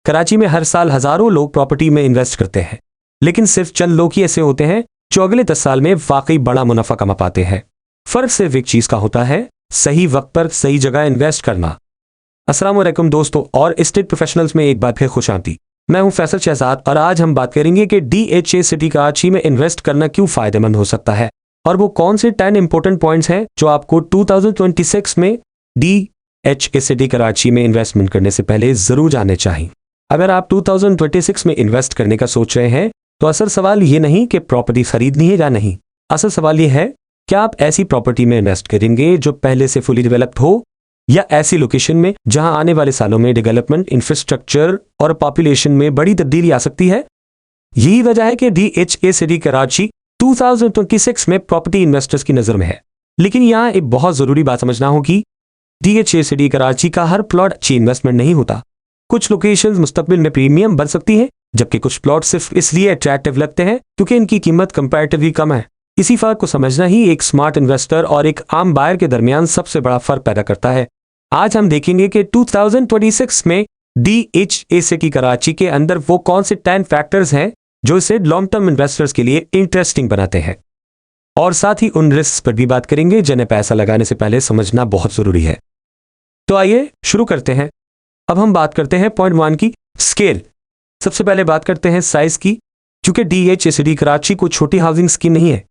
कराची में हर साल हजारों लोग प्रॉपर्टी में इन्वेस्ट करते हैं, लेकिन सिर्फ चंद लोग ही ऐसे होते हैं जो अगले 10 साल में वाकई बड़ा मुनाफा कमा पाते हैं। फर्क सिर्फ एक चीज का होता है, सही वक्त पर सही जगह इन्वेस्ट करना। अस्सलाम वालेकुम दोस्तों और एस्टेट प्रोफेशनल्स में एक बार फिर खुश आमदीद। मैं हूं फैसल शहजाद और आज हम बात करेंगे कि DHA सिटी कराची में इन्वेस्ट करना क्यों फायदेमंद हो सकता है और वो कौन से 10 इंपॉर्टेंट पॉइंट्स हैं जो आपको 2026 में DHA सिटी कराची में इन्वेस्टमेंट करने से पहले जरूर जानने चाहिए। अगर आप 2026 में इन्वेस्ट करने का सोच रहे हैं तो असल सवाल ये नहीं कि प्रॉपर्टी खरीदनी है या नहीं, असल सवाल ये है क्या आप ऐसी प्रॉपर्टी में इन्वेस्ट करेंगे जो पहले से फुली डेवलप्ड हो या ऐसी लोकेशन में जहां आने वाले सालों में डेवलपमेंट, इंफ्रास्ट्रक्चर और पॉपुलेशन में बड़ी तब्दीली आ सकती है। यही वजह है कि DHA सिटी कराची 2026 में प्रॉपर्टी इन्वेस्टर्स की नजर में है। लेकिन यहां एक बहुत जरूरी बात समझना होगी, DHA सिटी कराची का हर प्लॉट अच्छी इन्वेस्टमेंट नहीं होता। कुछ लोकेशंस मुस्तकबिल में प्रीमियम बन सकती हैं, जबकि कुछ प्लॉट सिर्फ इसलिए अट्रैक्टिव लगते हैं क्योंकि इनकी कीमत कंपैरेटिवली कम है। इसी फर्क को समझना ही एक स्मार्ट इन्वेस्टर और एक आम बायर के दरमियान सबसे बड़ा फर्क पैदा करता है। आज हम देखेंगे कि 2026 में DHA सिटी कराची के अंदर वो कौन से 10 फैक्टर्स हैं जो इसे लॉन्ग टर्म इन्वेस्टर्स के लिए इंटरेस्टिंग बनाते हैं, और साथ ही उन रिस्क पर भी बात करेंगे जिन्हें पैसा लगाने से पहले समझना बहुत जरूरी है। तो आइए शुरू करते हैं। अब हम बात करते हैं पॉइंट 1 की, स्केल। सबसे पहले बात करते हैं साइज की। क्योंकि DHA सिटी कराची कोई छोटी हाउसिंग स्कीम नहीं है।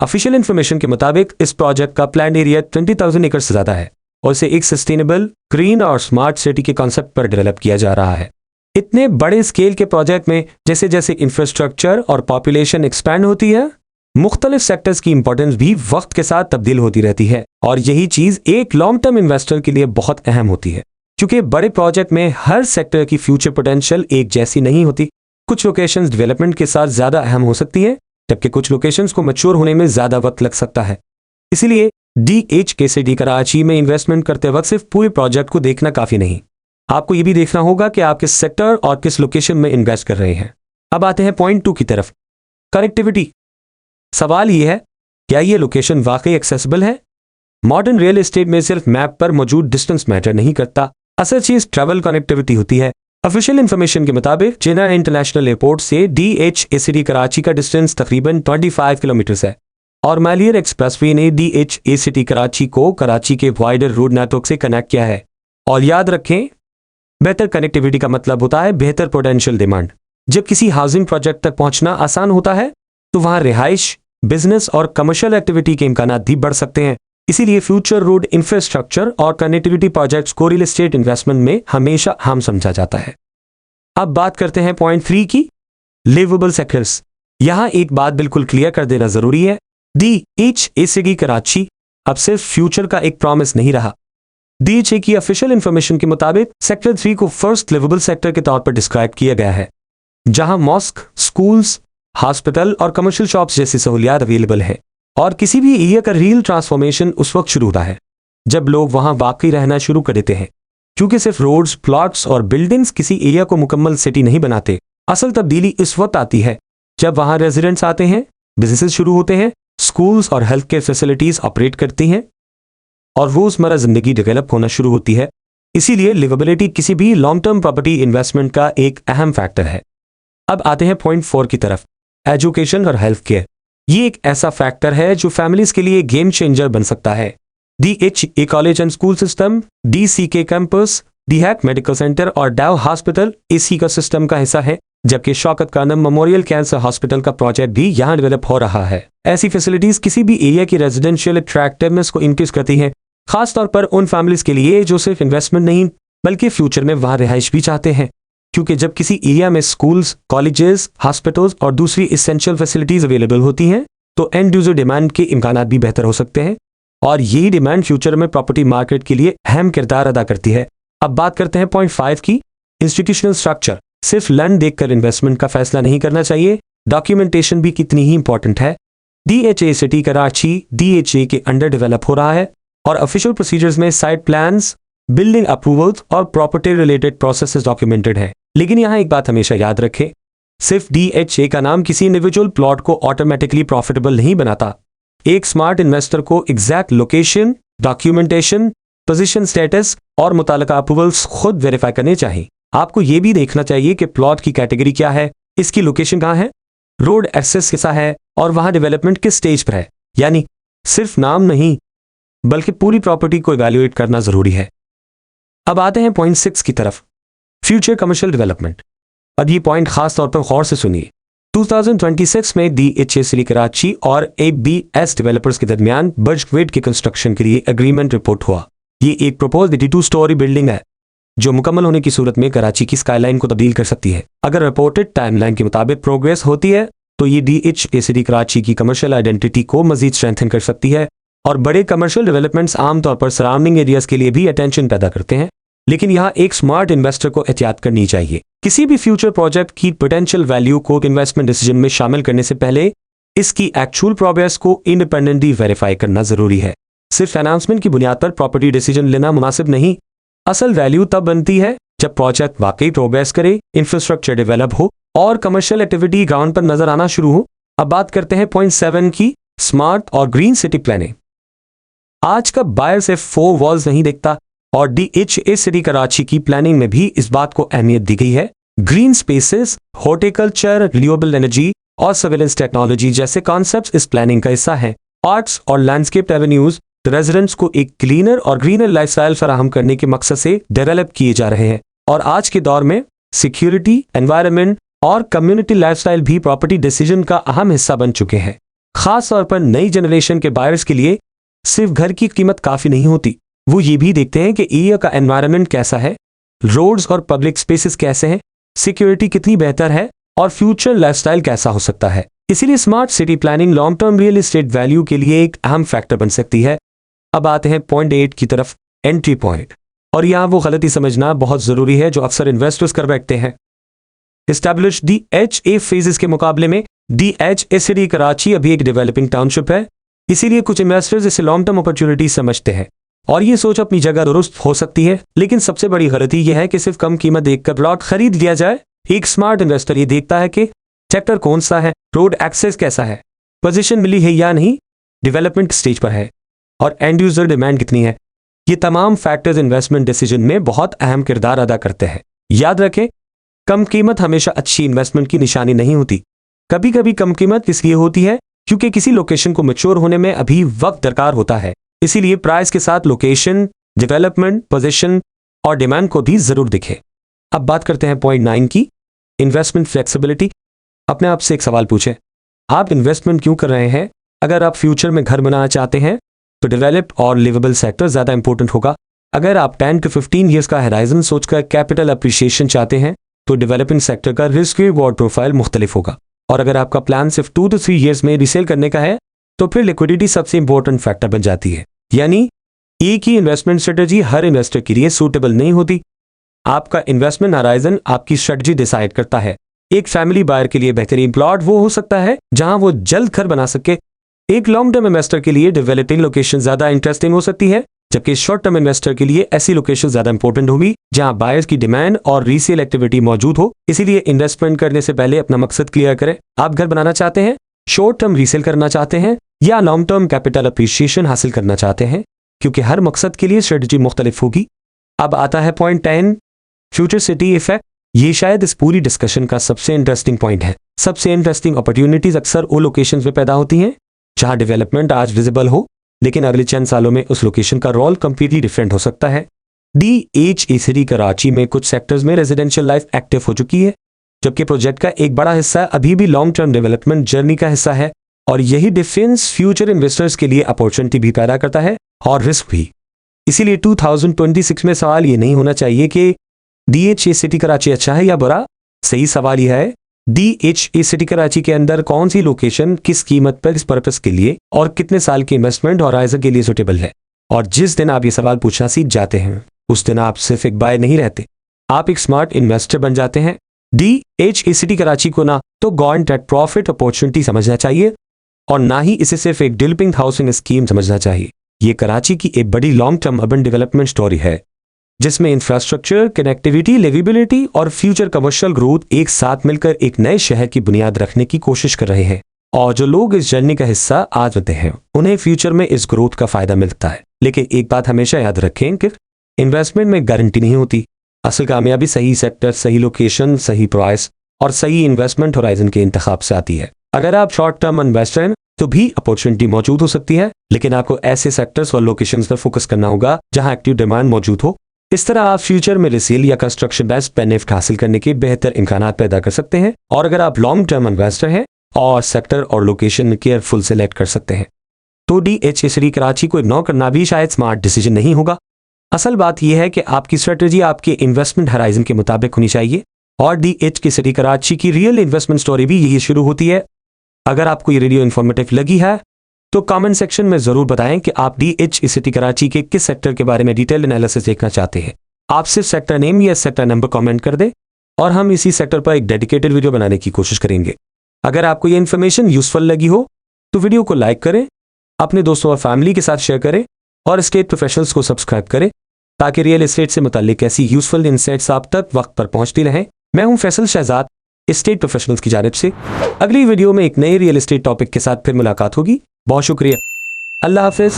ऑफिशियल इंफॉर्मेशन के मुताबिक इस प्रोजेक्ट का प्लान एरिया 20,000 एकड़ से ज्यादा है और इसे एक सस्टेनेबल, ग्रीन और स्मार्ट सिटी के कॉन्सेप्ट पर डेवलप किया जा रहा है। इतने बड़े स्केल के प्रोजेक्ट में जैसे जैसे इंफ्रास्ट्रक्चर और पॉपुलेशन एक्सपैंड होती है, मुख्तलिफ सेक्टर्स की इंपॉर्टेंस भी वक्त के साथ तब्दील होती रहती है और यही चीज एक लॉन्ग टर्म इन्वेस्टर के लिए बहुत अहम होती है। क्योंकि बड़े प्रोजेक्ट में हर सेक्टर की फ्यूचर पोटेंशियल एक जैसी नहीं होती। कुछ लोकेशंस डेवलपमेंट के साथ ज्यादा अहम हो सकती है, जबकि कुछ लोकेशंस को मैच्योर होने में ज्यादा वक्त लग सकता है। इसीलिए DHA सिटी कराची में इन्वेस्टमेंट करते वक्त सिर्फ पूरे प्रोजेक्ट को देखना काफी नहीं, आपको यह भी देखना होगा कि आप किस सेक्टर और किस लोकेशन में इन्वेस्ट कर रहे हैं। अब आते हैं पॉइंट 2 की तरफ, कनेक्टिविटी। सवाल यह है, क्या यह लोकेशन वाकई एक्सेसिबल है? मॉडर्न रियल एस्टेट में सिर्फ मैप पर मौजूद डिस्टेंस मैटर नहीं करता, असल चीज ट्रैवल कनेक्टिविटी होती है। ऑफिशियल इंफॉर्मेशन के मुताबिक जिन्ना इंटरनेशनल एयरपोर्ट से DHA सिटी कराची का डिस्टेंस तकरीबन 25 किलोमीटर है और मालियर एक्सप्रेसवे ने DHA सिटी कराची को कराची के वाइडर रोड नेटवर्क से कनेक्ट किया है। और याद रखें, बेहतर कनेक्टिविटी का मतलब होता है बेहतर पोटेंशियल डिमांड। जब किसी हाउसिंग प्रोजेक्ट तक पहुंचना आसान होता है तो वहां रिहाइश, बिजनेस और कमर्शियल एक्टिविटी के इम्कान भी बढ़ सकते हैं। इसीलिए फ्यूचर रोड इंफ्रास्ट्रक्चर और कनेक्टिविटी प्रोजेक्ट्स को रियल एस्टेट इन्वेस्टमेंट में हमेशा अहम समझा जाता है। अब बात करते हैं पॉइंट 3 की, लिवेबल सेक्टर्स। यहां एक बात बिल्कुल क्लियर कर देना जरूरी है, DHA सिटी कराची अब सिर्फ फ्यूचर का एक प्रॉमिस नहीं रहा। DHA की ऑफिशियल इंफॉर्मेशन के मुताबिक सेक्टर 3 को फर्स्ट लिवेबल सेक्टर के तौर पर डिस्क्राइब किया गया है, जहां मॉस्क, स्कूल्स, हॉस्पिटल और कमर्शियल शॉप्स जैसी सहूलियात अवेलेबल है। और किसी भी एरिया का रियल ट्रांसफॉर्मेशन उस वक्त शुरू होता है जब लोग वहां वाकई रहना शुरू कर देते हैं। क्योंकि सिर्फ रोड्स, प्लॉट्स और बिल्डिंग्स किसी एरिया को मुकम्मल सिटी नहीं बनाते। असल तब्दीली इस वक्त आती है जब वहां रेजिडेंट्स आते हैं, बिजनेसेस शुरू होते हैं, स्कूल्स और हेल्थ केयर फैसिलिटीज ऑपरेट करती हैं और रोजमर्रा जिंदगी डेवलप होना शुरू होती है। इसीलिए लिवेबिलिटी किसी भी लॉन्ग टर्म प्रॉपर्टी इन्वेस्टमेंट का एक अहम फैक्टर है। अब आते हैं पॉइंट 4 की तरफ, एजुकेशन और हेल्थ केयर। ये एक ऐसा फैक्टर है जो फैमिलीज के लिए गेम चेंजर बन सकता है। DHA college and school system, DCK campus, DHAC medical centre और डाव हॉस्पिटल इसी का सिस्टम का हिस्सा है, जबकि Shaukat Khanum memorial cancer hospital का प्रोजेक्ट भी यहां डेवलप हो रहा है। ऐसी फैसिलिटीज किसी भी एरिया की रेजिडेंशियल अट्रैक्टिवनेस को इंक्रीज करती हैं, खासतौर पर उन फैमिलीज के लिए जो सिर्फ इन्वेस्टमेंट नहीं बल्कि फ्यूचर में वहां रिहाइश भी चाहते हैं। क्योंकि जब किसी एरिया में स्कूल्स, कॉलेजेस, हॉस्पिटल्स और दूसरी एसेंशियल फैसिलिटीज अवेलेबल होती हैं तो एंड यूजर डिमांड के इम्कान भी बेहतर हो सकते हैं और यही डिमांड फ्यूचर में प्रॉपर्टी मार्केट के लिए अहम किरदार अदा करती है। अब बात करते हैं पॉइंट 5 की, इंस्टीट्यूशनल स्ट्रक्चर। सिर्फ लैंड देखकर इन्वेस्टमेंट का फैसला नहीं करना चाहिए, डॉक्यूमेंटेशन भी कितनी ही इंपॉर्टेंट है। DHA सिटी कराची DHA के अंडर डेवलप हो रहा है और ऑफिशियल प्रोसीजर्स में साइट प्लान्स, बिल्डिंग अप्रूवल्स और प्रॉपर्टी रिलेटेड प्रोसेसेस डॉक्यूमेंटेड है। लेकिन यहाँ एक बात हमेशा याद रखें, सिर्फ DHA का नाम किसी इंडिविजुअल प्लॉट को ऑटोमेटिकली प्रॉफिटेबल नहीं बनाता। एक स्मार्ट इन्वेस्टर को exact location, documentation, position status और मुताल्लिका अप्रूवल्स खुद वेरीफाई करने चाहिए। आपको ये भी देखना चाहिए कि प्लॉट की कैटेगरी क्या है, इसकी लोकेशन कहाँ है, रोड एक्सेस कैसा है और वहां डेवलपमेंट किस स्टेज पर है। यानी सिर्फ नाम नहीं बल्कि पूरी प्रॉपर्टी को इवैल्यूएट करना जरूरी है। अब आते हैं पॉइंट 6 की तरफ, फ्यूचर कमर्शियल डेवलपमेंट। अब ये पॉइंट खास तौर पर गौर से सुनिए। 2026 में DHA सिटी कराची और ABS डेवलपर्स के दरमियान बर्जक्वेट के कंस्ट्रक्शन के लिए एग्रीमेंट रिपोर्ट हुआ। ये एक प्रपोज 82 स्टोरी बिल्डिंग है जो मुकम्मल होने की सूरत में कराची की स्काईलाइन को तब्दील कर सकती है। अगर रिपोर्टेड टाइमलाइन के मुताबिक प्रोग्रेस होती है तो ये DHA सिटी कराची की कमर्शियल आइडेंटिटी को मजीद स्ट्रेंथन कर सकती है। और बड़े कमर्शियल डेवलपमेंट्स आमतौर पर सराउंडिंग एरियाज के लिए भी अटेंशन पैदा करते हैं, लेकिन यहाँ एक स्मार्ट इन्वेस्टर को एहतियात करनी चाहिए। किसी भी फ्यूचर प्रोजेक्ट की पोटेंशियल वैल्यू को इन्वेस्टमेंट डिसीजन में शामिल करने से पहले इसकी एक्चुअल प्रोग्रेस को इंडिपेंडेंटली वेरीफाई करना जरूरी है। सिर्फ अनाउंसमेंट की बुनियाद पर प्रॉपर्टी डिसीजन लेना मुनासिब नहीं। असल वैल्यू तब बनती है जब प्रोजेक्ट वाकई प्रोग्रेस करे, इंफ्रास्ट्रक्चर डेवलप हो और कमर्शियल एक्टिविटी ग्राउंड पर नजर आना शुरू हो। अब बात करते हैं पॉइंट 7 की, स्मार्ट और ग्रीन सिटी प्लानिंग। आज का बायर सिर्फ 4 वॉल्स नहीं देखता और DHA सिटी कराची की प्लानिंग में भी इस बात को अहमियत दी गई है। Green spaces, horticulture, renewable energy और सर्वेलेंस टेक्नोलॉजी जैसे कॉन्सेप्ट्स इस प्लानिंग का हिस्सा हैं। आर्ट्स और लैंडस्केप एवेन्यूज रेजिडेंट्स को एक क्लीनर और ग्रीनर लाइफस्टाइल फराहम करने के मकसद से डेवलप किए जा रहे हैं। और आज के दौर में सिक्योरिटी, एनवायरनमेंट और कम्युनिटी लाइफस्टाइल भी प्रॉपर्टी डिसीजन का अहम हिस्सा बन चुके हैं। खास तौर पर नई जनरेशन के बायर्स के लिए सिर्फ घर की कीमत काफी नहीं होती, वो ये भी देखते हैं कि एरिया का एनवायरनमेंट कैसा है, रोड्स और पब्लिक स्पेसेस कैसे हैं, सिक्योरिटी कितनी बेहतर है और फ्यूचर लाइफस्टाइल कैसा हो सकता है। इसीलिए smart city planning long term real estate value के लिए एक अहम फैक्टर बन सकती है। अब आते हैं पॉइंट 8 की तरफ, एंट्री पॉइंट। और यहाँ वो गलती समझना बहुत जरूरी है जो अक्सर इन्वेस्टर्स कर बैठते हैं। एस्टैब्लिश DHA फेजेस के मुकाबले में DHA सिटी कराची अभी एक डेवलपिंग टाउनशिप है, इसीलिए कुछ इन्वेस्टर्स इसे लॉन्ग टर्म अपॉर्चुनिटी समझते हैं और ये सोच अपनी जगह दुरुस्त हो सकती है। लेकिन सबसे बड़ी गलती यह है कि सिर्फ कम कीमत देखकर प्लॉट खरीद लिया जाए। एक स्मार्ट इन्वेस्टर ये देखता है कि सेक्टर कौन सा है, रोड एक्सेस कैसा है, पोजीशन मिली है या नहीं, डेवलपमेंट स्टेज पर है और एंड यूजर डिमांड कितनी है। ये तमाम फैक्टर्स इन्वेस्टमेंट डिसीजन में बहुत अहम किरदार अदा करते हैं। याद रखें, कम कीमत हमेशा अच्छी इन्वेस्टमेंट की निशानी नहीं होती। कभी कभी कम कीमत इसलिए होती है क्योंकि किसी लोकेशन को मैच्योर होने में अभी वक्त दरकार होता है। इसीलिए प्राइस के साथ लोकेशन, डेवलपमेंट, पोजीशन और डिमांड को भी जरूर दिखे। अब बात करते हैं पॉइंट 9 की, इन्वेस्टमेंट फ्लेक्सिबिलिटी। अपने आप से एक सवाल पूछें, आप इन्वेस्टमेंट क्यों कर रहे हैं? अगर आप फ्यूचर में घर बनाना चाहते हैं तो डेवलप्ड और लिवेबल सेक्टर ज्यादा इंपॉर्टेंट होगा। अगर आप 10 to 15 ईयर्स का होराइजन सोचकर कैपिटल अप्रिशिएशन चाहते हैं तो डेवलपिंग सेक्टर का रिस्क रिवॉर्ड प्रोफाइल मुख्तलिफ होगा। और अगर आपका प्लान सिर्फ 2 to 3 ईयर्स में रीसेल करने का है तो फिर लिक्विडिटी सबसे इंपॉर्टेंट फैक्टर बन जाती है। यानी एक ही इन्वेस्टमेंट स्ट्रेटजी हर इन्वेस्टर के लिए सूटेबल नहीं होती। आपका इन्वेस्टमेंट होराइजन आपकी स्ट्रेटजी डिसाइड करता है। एक फैमिली बायर के लिए बेहतरीन प्लॉट वो हो सकता है जहां वो जल्द घर बना सके। एक लॉन्ग टर्म इन्वेस्टर के लिए डेवलपिंग लोकेशन ज्यादा इंटरेस्टिंग हो सकती है, जबकि शॉर्ट टर्म इन्वेस्टर के लिए ऐसी लोकेशन ज्यादा इंपॉर्टेंट होगी जहां बायर्स की डिमांड और रीसेल एक्टिविटी मौजूद हो। इसीलिए इन्वेस्टमेंट करने से पहले अपना मकसद क्लियर करें। आप घर बनाना चाहते हैं, शॉर्ट टर्म रीसेल करना चाहते हैं या लॉन्ग टर्म कैपिटल अप्रिशिएशन हासिल करना चाहते हैं, क्योंकि हर मकसद के लिए स्ट्रेटजी मुख्तलिफ होगी। अब आता है पॉइंट 10, फ्यूचर सिटी इफेक्ट। ये शायद इस पूरी डिस्कशन का सबसे इंटरेस्टिंग पॉइंट है। सबसे इंटरेस्टिंग अपॉर्चुनिटीज अक्सर वो लोकेशंस में पैदा होती हैं जहां डेवलपमेंट आज विजिबल हो, लेकिन अगले चंद सालों में उस लोकेशन का रोल कंप्लीटली डिफरेंट हो सकता है। DHA सिटी कराची में कुछ सेक्टर्स में रेजिडेंशियल लाइफ एक्टिव हो चुकी है, जबकि प्रोजेक्ट का एक बड़ा हिस्सा अभी भी लॉन्ग टर्म डेवलपमेंट जर्नी का हिस्सा है। और यही डिफरेंस फ्यूचर इन्वेस्टर्स के लिए अपॉर्चुनिटी भी पैदा करता है और रिस्क भी। इसीलिए 2026 में सवाल ये नहीं होना चाहिए कि DHA सिटी कराची अच्छा है या बुरा। सही सवाल यह है, DHA सिटी कराची के अंदर कौन सी लोकेशन किस कीमत पर, किस पर्पस के लिए और कितने साल के इन्वेस्टमेंट होराइजन के लिए सुटेबल है। और जिस दिन आप ये सवाल पूछना सीख जाते हैं उस दिन आप सिर्फ एक बाय नहीं रहते, आप एक स्मार्ट इन्वेस्टर बन जाते हैं। DHA सिटी कराची को ना तो गवर्नमेंट एट प्रॉफिट अपॉर्चुनिटी समझना चाहिए और ना ही इसे सिर्फ एक डेवलपिंग हाउसिंग स्कीम समझना चाहिए। ये कराची की एक बड़ी long term urban development story है जिसमें इंफ्रास्ट्रक्चर, कनेक्टिविटी, लिविबिलिटी और फ्यूचर कमर्शियल ग्रोथ एक साथ मिलकर एक नए शहर की बुनियाद रखने की कोशिश कर रहे हैं। और जो लोग इस जर्नी का हिस्सा आज होते हैं उन्हें फ्यूचर में इस ग्रोथ का फायदा मिलता है। लेकिन एक बात हमेशा याद रखें कि इन्वेस्टमेंट में गारंटी नहीं होती। असल कामयाबी सही सेक्टर, सही लोकेशन, सही प्राइस और सही इन्वेस्टमेंट होराइजन के इंतखाब से आती है। अगर आप शॉर्ट टर्म इन्वेस्टर हैं तो भी अपॉर्चुनिटी मौजूद हो सकती है, लेकिन आपको ऐसे सेक्टर्स और लोकेशंस पर फोकस करना होगा जहां एक्टिव डिमांड मौजूद हो। इस तरह आप फ्यूचर में रिसेल या कंस्ट्रक्शन बेस्ड बेनिफिट हासिल करने के बेहतर इम्कानात पैदा कर सकते हैं। और अगर आप लॉन्ग टर्म इन्वेस्टर हैं और सेक्टर और लोकेशन केयरफुल सेलेक्ट कर सकते हैं तो DH सिटी कराची को इग्नोर करना भी शायद स्मार्ट डिसीजन नहीं होगा। असल बात यह है कि आपकी स्ट्रेटजी आपके इन्वेस्टमेंट हराइजन के मुताबिक होनी चाहिए और DH सिटी कराची की रियल इन्वेस्टमेंट स्टोरी भी यही शुरू होती है। अगर आपको ये वीडियो इन्फॉर्मेटिव लगी है तो कमेंट सेक्शन में जरूर बताएं कि आप DH सिटी कराची के किस सेक्टर के बारे में डिटेल एनालिसिस देखना चाहते हैं। आप सिर्फ सेक्टर नेम या सेक्टर नंबर कमेंट कर दें और हम इसी सेक्टर पर एक डेडिकेटेड वीडियो बनाने की कोशिश करेंगे। अगर आपको ये इन्फॉर्मेशन यूजफुल लगी हो तो वीडियो को लाइक करें, अपने दोस्तों और फैमिली के साथ शेयर करें और एस्टेट प्रोफेशनल्स को सब्सक्राइब करें ताकि रियल एस्टेट से मुताल्लिक ऐसी यूजफुल इनसाइट्स आप तक वक्त पर पहुंचती रहें। मैं हूं फैसल शहजाद, एस्टेट प्रोफेशनल्स की जानिब से। अगली वीडियो में एक नए रियल एस्टेट टॉपिक के साथ फिर मुलाकात होगी। बहुत शुक्रिया। अल्लाह हाफिज।